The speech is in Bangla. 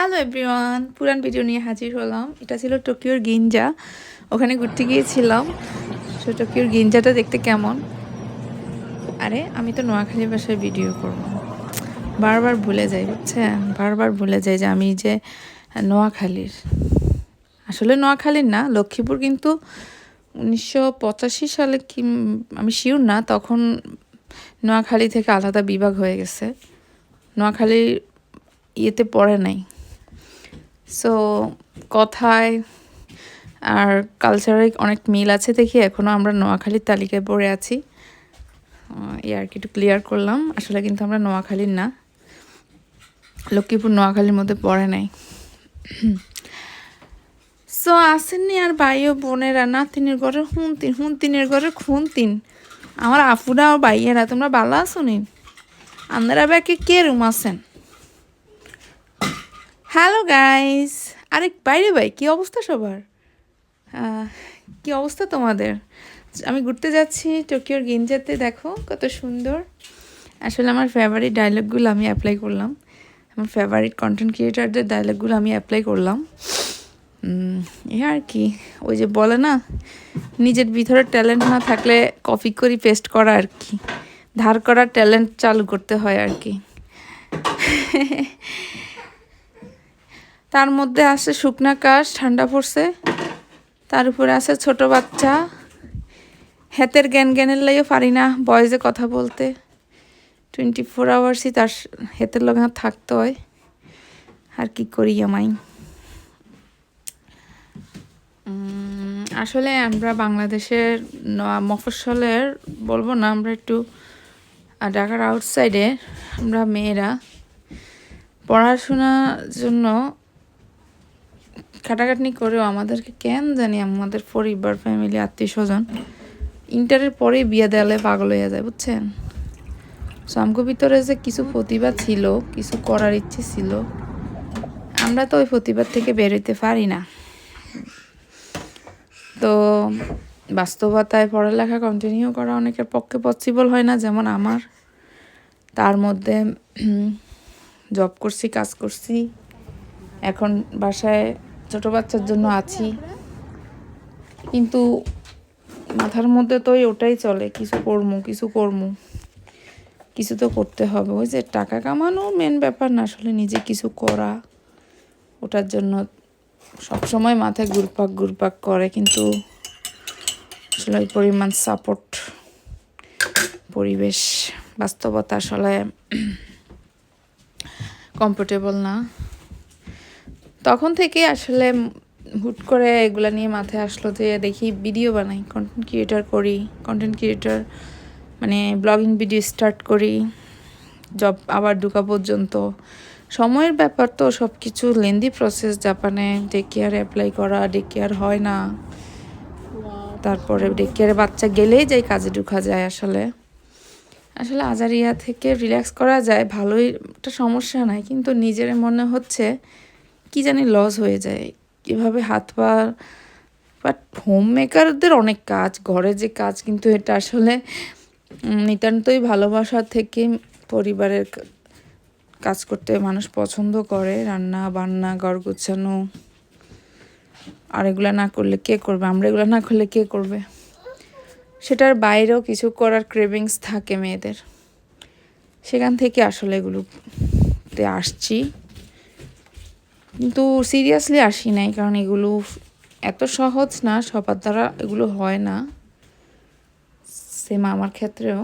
হ্যালো এভরিওয়ান, পুরান ভিডিও নিয়ে হাজির হলাম। এটা ছিল টোকিওর গিঞ্জা। ওখানে ঘুরতে গিয়েছিলাম। সো টোকিওর গিঞ্জাটা দেখতে কেমন? আরে আমি তো নোয়াখালী ভাষায় ভিডিও করব, বারবার ভুলে যাই, বুঝছেন? বারবার ভুলে যাই যে আমি যে নোয়াখালীর। আসলে নোয়াখালীর না, লক্ষ্মীপুর, কিন্তু 1985 সালে কি আমি শিওর না, তখন নোয়াখালী থেকে আলাদা বিভাগ হয়ে গেছে। নোয়াখালীর ইয়েতে পড়ে নাই। সো কথায় আর কালচারে অনেক মিল আছে দেখি এখনও আমরা নোয়াখালীর তালিকায় পড়ে আছি। এই আর কি একটু ক্লিয়ার করলাম। আসলে কিন্তু আমরা নোয়াখালীর না, লক্ষ্মীপুর নোয়াখালীর মধ্যে পড়ে নাই। সো আসেননি আর ভাই ও বোনেরা, নাতিনের ঘরে হুনতিনের ঘরে খুনতিন, আমার আফুরা ও ভাইয়েরা, তোমরা ভালো আছো নি? আপনারা ব্যাকে কে রুম আছেন? Hello guys. আরে বাইরে ভাই, কি অবস্থা সবার? কি অবস্থা তোমাদের? আমি ঘুরতে যাচ্ছি টোকিওর গিঞ্জাতে, দেখো কত সুন্দর। আসলে আমার ফেভারিট ডায়লগগুলো আমি অ্যাপ্লাই করলাম, আমার ফেভারিট কন্টেন্ট ক্রিয়েটারদের ডায়লগগুলো আমি অ্যাপ্লাই করলাম। এ আর কি, ওই যে বলে না, নিজের ভিতরে ট্যালেন্ট না থাকলে কপি করি পেস্ট করা আর কি, ধার করার ট্যালেন্ট চালু করতে হয় আর কি। তার মধ্যে আছে শুকনা কাশ, ঠান্ডা পড়ছে, তার উপরে আছে ছোট বাচ্চা, হাতের জ্ঞানের লাইও পারি না বয়েজে কথা বলতে। 24 আওয়ার্সই তার হাতের লগে থাকতে হয়, আর কি করি আমায়। আসলে আমরা বাংলাদেশের মফস্বলের বলবো না, আমরা একটু ঢাকার আউটসাইডে আমরা মেয়েরা পড়াশোনার জন্য খাটাখাটনি করেও আমাদেরকে কেন জানি আমাদের পরিবার, ফ্যামিলি, আত্মীয় স্বজন ইন্টারের পরেই বিয়ে দেওয়ালে পাগল হয়ে যায়, বুঝছেন? সো আমগো ভিতরে যে কিছু প্রতিভা ছিল, কিছু করার ইচ্ছে ছিল, আমরা তো ওই প্রতিভা থেকে বেরোতে পারি না। তো বাস্তবতায় পড়ালেখা কন্টিনিউ করা অনেকের পক্ষে পসিবল হয় না, যেমন আমার। তার মধ্যে জব করছি, কাজ করছি, এখন বাসায় ছোটো বাচ্চার জন্য আছি, কিন্তু মাথার মধ্যে তো ওটাই চলে, কিছু কিছু তো করতে হবে। ওই যে টাকা কামানো মেন ব্যাপার না, আসলে নিজে কিছু করা, ওটার জন্য সবসময় মাথায় ঘুরপাক করে, কিন্তু আসলে ওই পরিমাণ সাপোর্ট, পরিবেশ, বাস্তবতা আসলে কমফোর্টেবল না। তখন থেকে আসলে হুট করে এগুলা নিয়ে মাথায় আসলো যে দেখি ভিডিও বানাই, কন্টেন্ট ক্রিয়েটার মানে ব্লগিং ভিডিও স্টার্ট করি। জব আবার ঢোকা পর্যন্ত সময়ের ব্যাপার, তো সব কিছু লেন্দি প্রসেস। জাপানে ডে কেয়ার অ্যাপ্লাই করা, ডে কেয়ার হয় না, তারপরে ডে কেয়ারে বাচ্চা গেলেই যাই কাজে ঢোকা যায়। আসলে আজারিয়া থেকে রিল্যাক্স করা যায়, ভালোই, একটা সমস্যা নাই, কিন্তু নিজের মনে হচ্ছে কি জানি লস হয়ে যায় এভাবে হাত পা। বাট হোম মেকারদের অনেক কাজ, ঘরে যে কাজ, কিন্তু এটা আসলে নিতান্তই ভালোবাসা থেকে পরিবারের কাজ করতে মানুষ পছন্দ করে। রান্না বান্না, ঘর গোছানো, আর এগুলো না করলে কে করবে? আমরা এগুলো না করলে কে করবে? সেটার বাইরেও কিছু করার ক্রেভিংস থাকে মেয়েদের, সেখান থেকে আসলে এগুলোতে আসছি, কিন্তু সিরিয়াসলি আসি নাই, কারণ এগুলো এত সহজ না, সবার দ্বারা এগুলো হয় না, সেম আমার ক্ষেত্রেও।